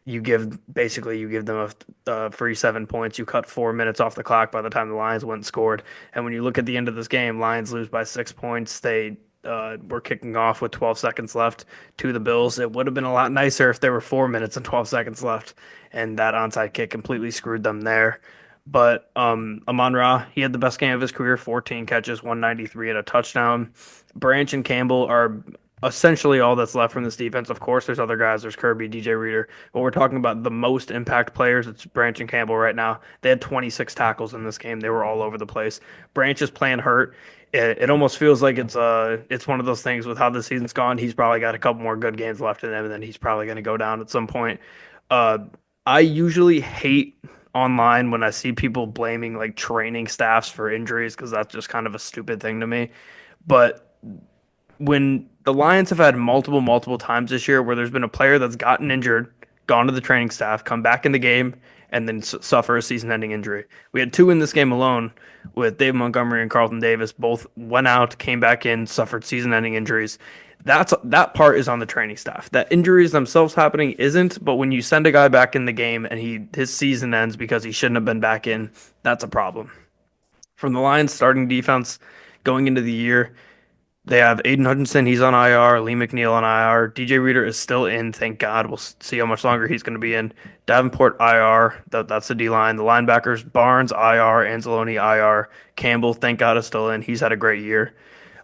you give them a free 7 points. You cut 4 minutes off the clock by the time the Lions went and scored. And when you look at the end of this game, Lions lose by 6 points. They were kicking off with 12 seconds left to the Bills. It would have been a lot nicer if there were 4 minutes and 12 seconds left, and that onside kick completely screwed them there. But Amon-Ra, he had the best game of his career, 14 catches, 193 and a touchdown. Branch and Campbell are essentially all that's left from this defense. Of course, there's other guys. There's Kirby, DJ Reader. But we're talking about the most impact players. It's Branch and Campbell right now. They had 26 tackles in this game. They were all over the place. Branch is playing hurt. It almost feels like it's one of those things with how the season's gone. He's probably got a couple more good games left in him, and then he's probably going to go down at some point. Uh, I usually hate online when I see people blaming like training staffs for injuries because that's just kind of a stupid thing to me. But when the Lions have had multiple times this year where there's been a player that's gotten injured, gone to the training staff, come back in the game, and then suffer a season-ending injury. We had two in this game alone with Dave Montgomery and Carlton Davis. Both went out, came back in, suffered season-ending injuries. That part is on the training staff. That injuries themselves happening isn't, but when you send a guy back in the game and his season ends because he shouldn't have been back in, that's a problem. From the Lions starting defense going into the year, they have Aiden Hutchinson, he's on IR. Lee McNeil on IR. DJ Reader is still in, thank God. We'll see how much longer he's going to be in. Davenport IR, that's the D line. The linebackers, Barnes IR, Anzalone IR. Campbell, thank God, is still in. He's had a great year.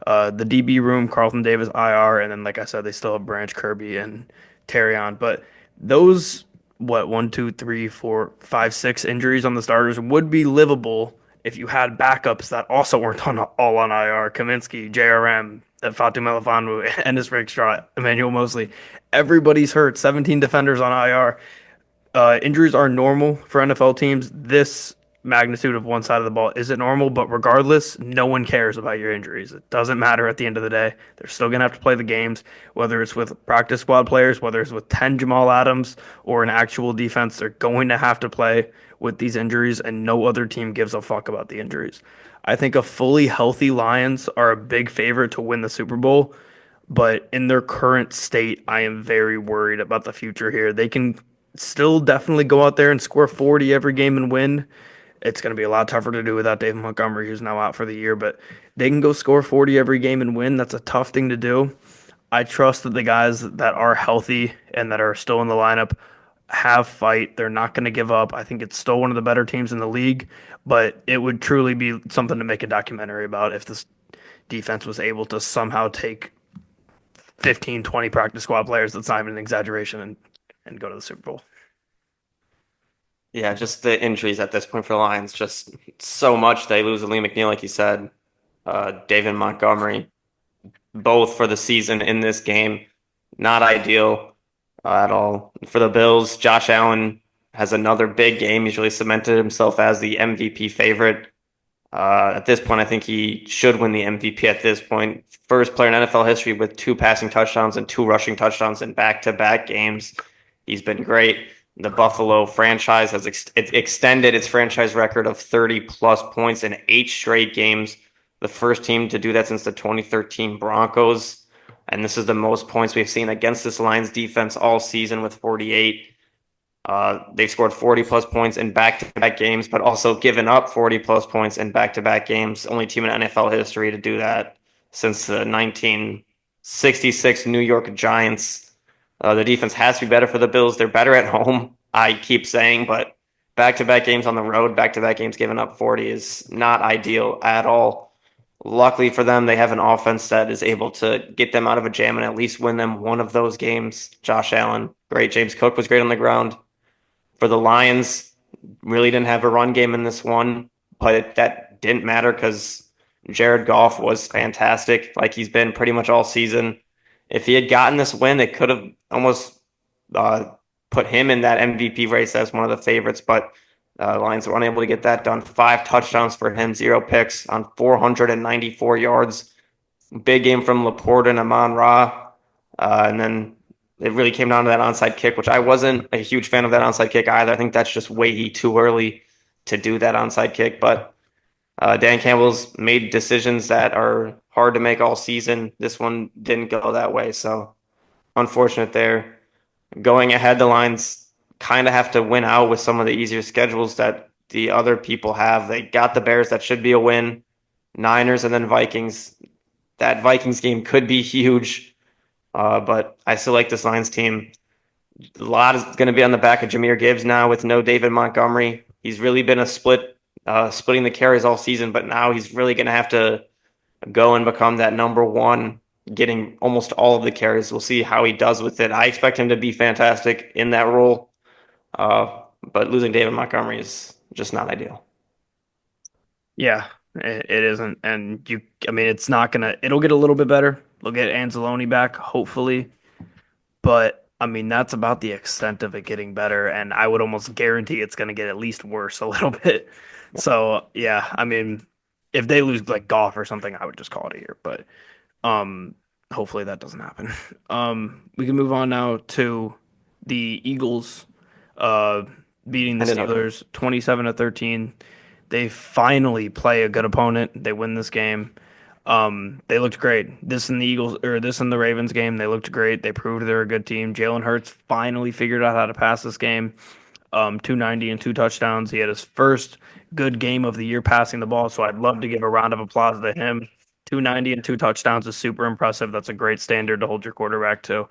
The DB room, Carlton Davis IR, and then like I said, they still have Branch Kirby and Terry on. But those one, two, three, four, five, six injuries on the starters would be livable if you had backups that also weren't on all on IR. Kaminsky, JRM, Fatu Melifonwu, Ennis Rakestraw, Emmanuel Mosley. Everybody's hurt. 17 defenders on IR. Injuries are normal for NFL teams. This magnitude of one side of the ball isn't normal, but regardless, no one cares about your injuries. It doesn't matter at the end of the day. They're still going to have to play the games, whether it's with practice squad players, whether it's with 10 Jamal Adams or an actual defense. They're going to have to play with these injuries, and no other team gives a fuck about the injuries. I think a fully healthy Lions are a big favorite to win the Super Bowl, but in their current state, I am very worried about the future here. They can still definitely go out there and score 40 every game and win. It's going to be a lot tougher to do without David Montgomery, who's now out for the year, but they can go score 40 every game and win. That's a tough thing to do. I trust that the guys that are healthy and that are still in the lineup have fight. They're not going to give up. I think it's still one of the better teams in the league, but it would truly be something to make a documentary about if this defense was able to somehow take 15, 20 practice squad players. That's not even an exaggeration and go to the Super Bowl. Yeah, just the injuries at this point for the Lions, just so much. They lose Lee McNeil, like you said, David Montgomery, both for the season in this game. Not ideal at all. For the Bills, Josh Allen has another big game. He's really cemented himself as the MVP favorite. At this point, I think he should win the MVP at this point. First player in NFL history with two passing touchdowns and two rushing touchdowns in back-to-back games. He's been great. The Buffalo franchise has extended its franchise record of 30-plus points in 8 straight games. The first team to do that since the 2013 Broncos. And this is the most points we've seen against this Lions defense all season with 48. They've scored 40-plus points in back-to-back games, but also given up 40-plus points in back-to-back games. Only team in NFL history to do that since the 1966 New York Giants. The defense has to be better for the Bills. They're better at home, I keep saying, but back-to-back games on the road, back-to-back games giving up 40 is not ideal at all. Luckily for them, they have an offense that is able to get them out of a jam and at least win them one of those games. Josh Allen, great. James Cook was great on the ground. For the Lions, really didn't have a run game in this one, but that didn't matter because Jared Goff was fantastic, like he's been pretty much all season. If he had gotten this win, it could have almost uh, put him in that MVP race as one of the favorites, but Lions were unable to get that done. 5 touchdowns for him, 0 picks on 494 yards. Big game from Laporte and Amon Ra. And then it really came down to that onside kick, which I wasn't a huge fan of that onside kick either. I think that's just way too early to do that onside kick. But Dan Campbell's made decisions that are hard to make all season. This one didn't go that way. So unfortunate there. Going ahead, the Lions kind of have to win out with some of the easier schedules that the other people have. They got the Bears, that should be a win. Niners and then Vikings. That Vikings game could be huge, but I still like this Lions team. A lot is going to be on the back of Jahmyr Gibbs now with no David Montgomery. He's really been splitting the carries all season, but now he's really going to have to go and become that number one, getting almost all of the carries. We'll see how he does with it. I expect him to be fantastic in that role, but losing David Montgomery is just not ideal. Yeah, it isn't. And I mean, it'll get a little bit better. They'll get Anzalone back, hopefully. But I mean, that's about the extent of it getting better. And I would almost guarantee it's going to get at least worse a little bit. So, yeah, I mean, if they lose like golf or something, I would just call it a year. But um, hopefully that doesn't happen. We can move on now to the Eagles uh, beating the I didn't know. Steelers 27-13. They finally play a good opponent. They win this game. They looked great. This and the Ravens game, they looked great. They proved they're a good team. Jalen Hurts finally figured out how to pass this game. 290 and 2 touchdowns. He had his first good game of the year passing the ball, so I'd love to give a round of applause to him. 290 and 2 touchdowns is super impressive. That's a great standard to hold your quarterback to.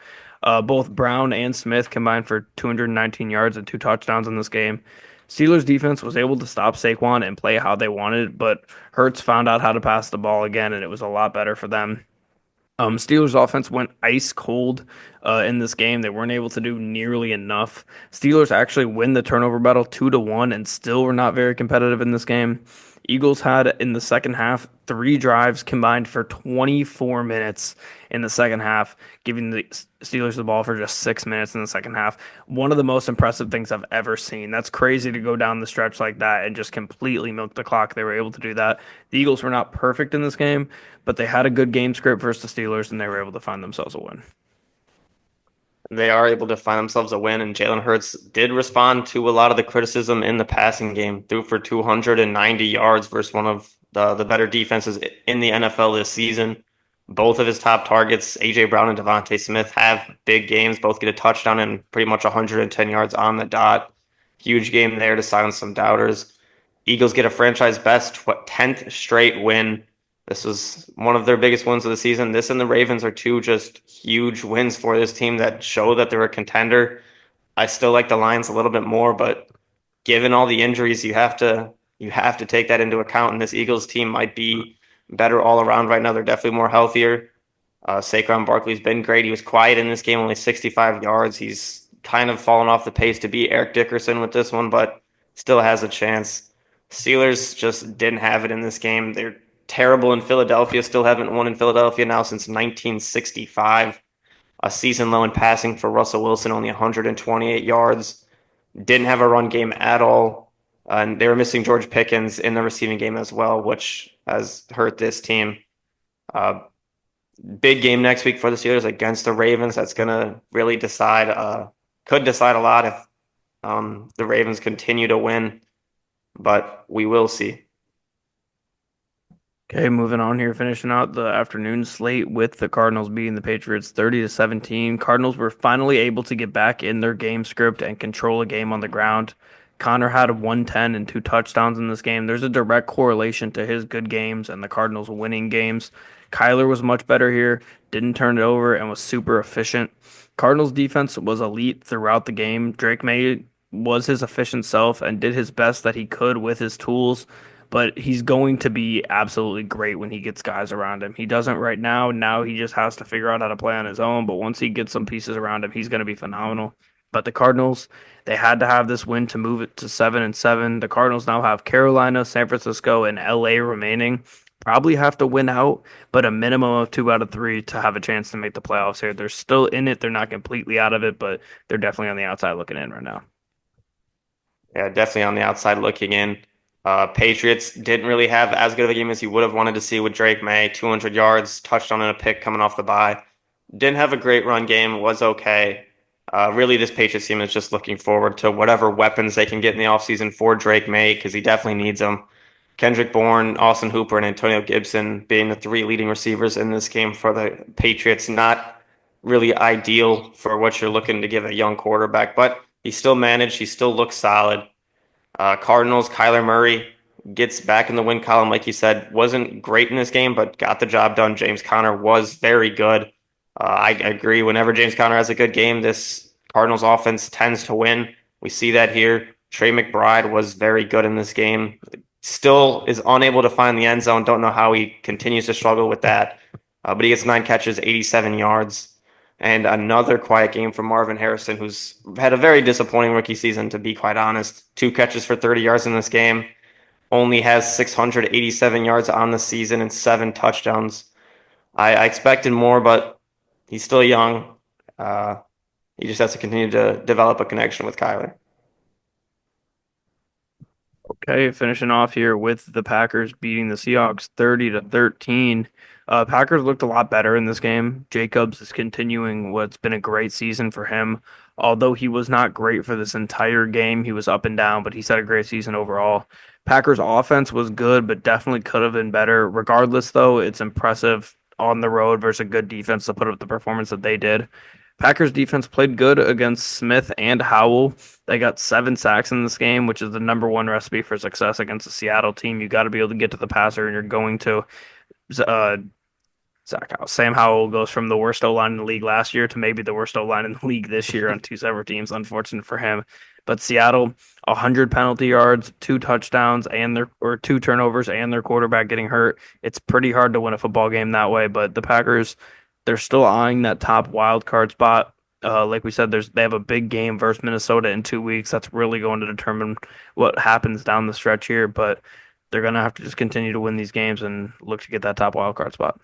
Both Brown and Smith combined for 219 yards and 2 touchdowns in this game. Steelers defense was able to stop Saquon and play how they wanted, but Hurts found out how to pass the ball again, and it was a lot better for them. Steelers offense went ice cold in this game. They weren't able to do nearly enough. Steelers actually win the turnover battle 2-1 and still were not very competitive in this game. Eagles had in the second half 3 drives combined for 24 minutes in the second half, giving the Steelers the ball for just 6 minutes in the second half. One of the most impressive things I've ever seen. That's crazy to go down the stretch like that and just completely milk the clock. They were able to do that. The Eagles were not perfect in this game, but they had a good game script versus the Steelers, and they were able to find themselves a win. They are able to find themselves a win, and Jalen Hurts did respond to a lot of the criticism in the passing game. Threw for 290 yards versus one of the better defenses in the NFL this season. Both of his top targets, A.J. Brown and Devontae Smith, have big games. Both get a touchdown and pretty much 110 yards on the dot. Huge game there to silence some doubters. Eagles get a franchise best 10th straight win. This was one of their biggest wins of the season. This and the Ravens are two just huge wins for this team that show that they're a contender. I still like the Lions a little bit more, but given all the injuries, you have to take that into account. And this Eagles team might be better all around right now. They're definitely more healthier. Saquon Barkley's been great. He was quiet in this game, only 65 yards. He's kind of fallen off the pace to be Eric Dickerson with this one, but still has a chance. Steelers just didn't have it in this game. They're terrible in Philadelphia. Still haven't won in Philadelphia now since 1965. A season low in passing for Russell Wilson, only 128 yards. Didn't have a run game at all. And they were missing George Pickens in the receiving game as well, which has hurt this team. Uh, Big game next week for the Steelers against the Ravens. That's going to really could decide a lot if the Ravens continue to win, but we will see. Okay, moving on here, finishing out the afternoon slate with the Cardinals beating the Patriots 30-17. Cardinals were finally able to get back in their game script and control a game on the ground. Connor had 110 and 2 touchdowns in this game. There's a direct correlation to his good games and the Cardinals winning games. Kyler was much better here, didn't turn it over, and was super efficient. Cardinals defense was elite throughout the game. Drake May was his efficient self and did his best that he could with his tools, but he's going to be absolutely great when he gets guys around him. He doesn't right now. Now he just has to figure out how to play on his own, but once he gets some pieces around him, he's going to be phenomenal. But the Cardinals, they had to have this win to move it to 7-7. The Cardinals now have Carolina, San Francisco, and LA remaining. Probably have to win out, but a minimum of 2 out of 3 to have a chance to make the playoffs here. They're still in it. They're not completely out of it, but they're definitely on the outside looking in right now. Yeah, definitely on the outside looking in. Patriots didn't really have as good of a game as you would have wanted to see with Drake May. 200 yards, touchdown and a pick coming off the bye. Didn't have a great run game, was okay. Really, this Patriots team is just looking forward to whatever weapons they can get in the offseason for Drake May because he definitely needs them. Kendrick Bourne, Austin Hooper, and Antonio Gibson being the three leading receivers in this game for the Patriots. Not really ideal for what you're looking to give a young quarterback, but he still managed. He still looks solid. Cardinals, Kyler Murray gets back in the win column, like you said, wasn't great in this game, but got the job done. James Conner was very good. I agree. Whenever James Conner has a good game, this Cardinals offense tends to win. We see that here. Trey McBride was very good in this game. Still is unable to find the end zone. Don't know how he continues to struggle with that. But he gets 9 catches, 87 yards. And another quiet game from Marvin Harrison, who's had a very disappointing rookie season, to be quite honest. 2 catches for 30 yards in this game. Only has 687 yards on the season and 7 touchdowns. I expected more, but he's still young. Uh, he just has to continue to develop a connection with Kyler. Okay, finishing off here with the Packers beating the Seahawks 30-13. Packers looked a lot better in this game. Jacobs is continuing what's been a great season for him. Although he was not great for this entire game, he was up and down, but he's had a great season overall. Packers offense was good, but definitely could have been better. Regardless, though, it's impressive on the road versus a good defense to put up the performance that they did. Packers defense played good against Smith and Howell. They got 7 sacks in this game, which is the number one recipe for success against a Seattle team. You got to be able to get to the passer, and you're going to. Uh, Sam Howell goes from the worst O line in the league last year to maybe the worst O line in the league this year on two separate teams. Unfortunate for him. But Seattle, 100 penalty yards, 2 touchdowns, and their or 2 turnovers, and their quarterback getting hurt. It's pretty hard to win a football game that way. But the Packers, they're still eyeing that top wild card spot. Like we said, they have a big game versus Minnesota in 2 weeks. That's really going to determine what happens down the stretch here. But they're gonna have to just continue to win these games and look to get that top wild card spot.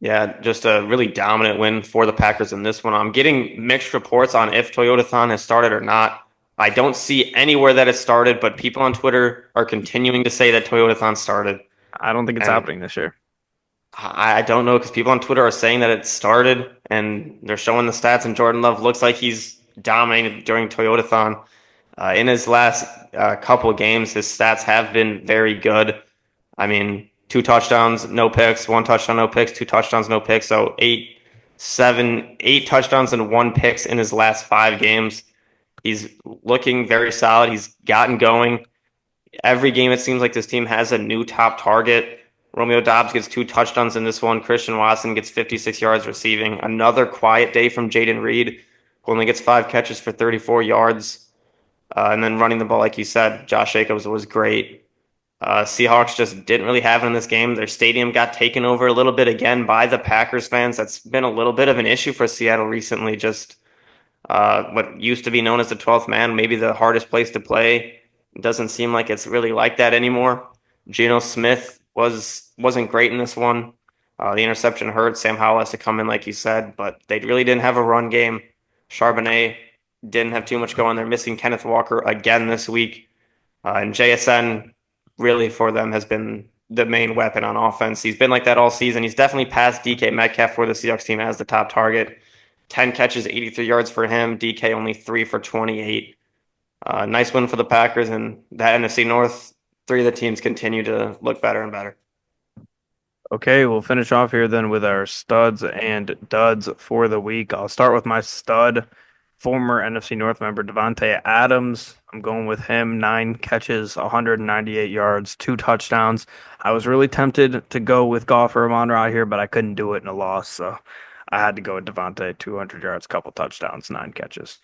Yeah, just a really dominant win for the Packers in this one. I'm getting mixed reports on if Toyotathon has started or not. I don't see anywhere that it started, but people on Twitter are continuing to say that Toyotathon started. I don't think it's And happening this year. I don't know because people on Twitter are saying that it started and they're showing the stats, and Jordan Love looks like he's dominated during Toyotathon. In his last couple of games, his stats have been very good. I mean, 2 touchdowns, no picks, 1 touchdown, no picks, 2 touchdowns, no picks. So 8 touchdowns and 1 picks in his last 5 games. He's looking very solid. He's gotten going. Every game, it seems like this team has a new top target. Romeo Doubs gets 2 touchdowns in this one. Christian Watson gets 56 yards receiving. Another quiet day from Jaden Reed, who only gets 5 catches for 34 yards. And then running the ball, like you said, Josh Jacobs was great. Seahawks just didn't really have it in this game. Their stadium got taken over a little bit again by the Packers fans. That's been a little bit of an issue for Seattle recently. Just what used to be known as the 12th man, maybe the hardest place to play. It doesn't seem like it's really like that anymore. Geno Smith wasn't great in this one. The interception hurt. Sam Howell has to come in, like you said, but they really didn't have a run game. Charbonnet didn't have too much going. They're missing Kenneth Walker again this week. And JSN really for them has been the main weapon on offense. He's been like that all season. He's definitely passed DK Metcalf for the Seahawks team as the top target. 10 catches, 83 yards for him. DK only 3 for 28. Nice win for the Packers, and that NFC North, 3 of the teams continue to look better and better. Okay, we'll finish off here then with our studs and duds for the week. I'll start with my stud, former NFC North member Devontae Adams. I'm going with him, 9 catches, 198 yards, 2 touchdowns. I was really tempted to go with Goff or Amon-Ra here, but I couldn't do it in a loss. So I had to go with Devontae, 200 yards, couple touchdowns, 9 catches.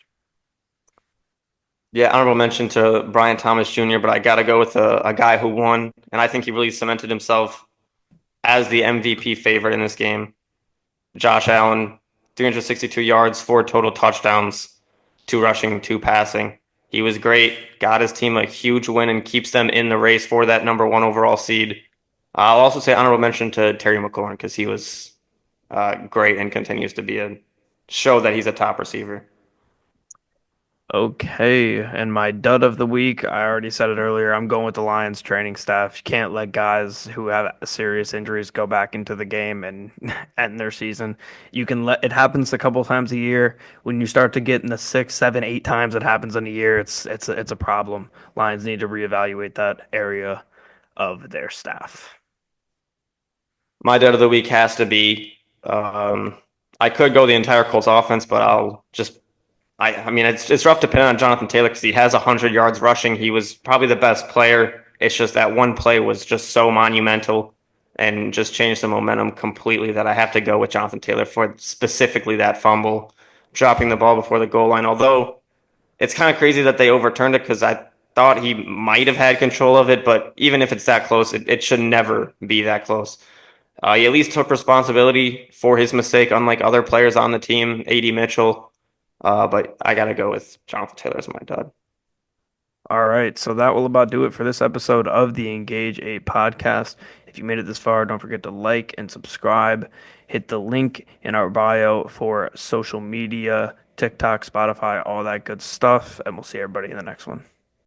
Yeah, honorable mention to Brian Thomas Jr., but I got to go with a guy who won, and I think he really cemented himself as the MVP favorite in this game. Josh Allen, 362 yards, 4 total touchdowns, 2 rushing, 2 passing. He was great, got his team a huge win, and keeps them in the race for that number 1 overall seed. I'll also say honorable mention to Terry McLaurin because he was great and continues to be a show that he's a top receiver. Okay, and my dud of the week, I already said it earlier. I'm going with the Lions training staff. You can't let guys who have serious injuries go back into the game and end their season. You can let it happens a couple times a year. When you start to get in the six, seven, 8 times it happens in a year, it's a problem. Lions need to reevaluate that area of their staff. My dud of the week has to be um, I could go the entire Colts offense, but I'll just I mean it's rough to pin on Jonathan Taylor because he has 100 yards rushing. He was probably the best player. It's just that one play was just so monumental and just changed the momentum completely that I have to go with Jonathan Taylor for specifically that fumble, dropping the ball before the goal line. Although it's kind of crazy that they overturned it because I thought he might have had control of it, but even if it's that close, it should never be that close. He at least took responsibility for his mistake, unlike other players on the team, AD Mitchell. But I got to go with Jonathan Taylor as my dud. All right, so that will about do it for this episode of the Engage 8 podcast. If you made it this far, don't forget to like and subscribe. Hit the link in our bio for social media, TikTok, Spotify, all that good stuff, and we'll see everybody in the next one.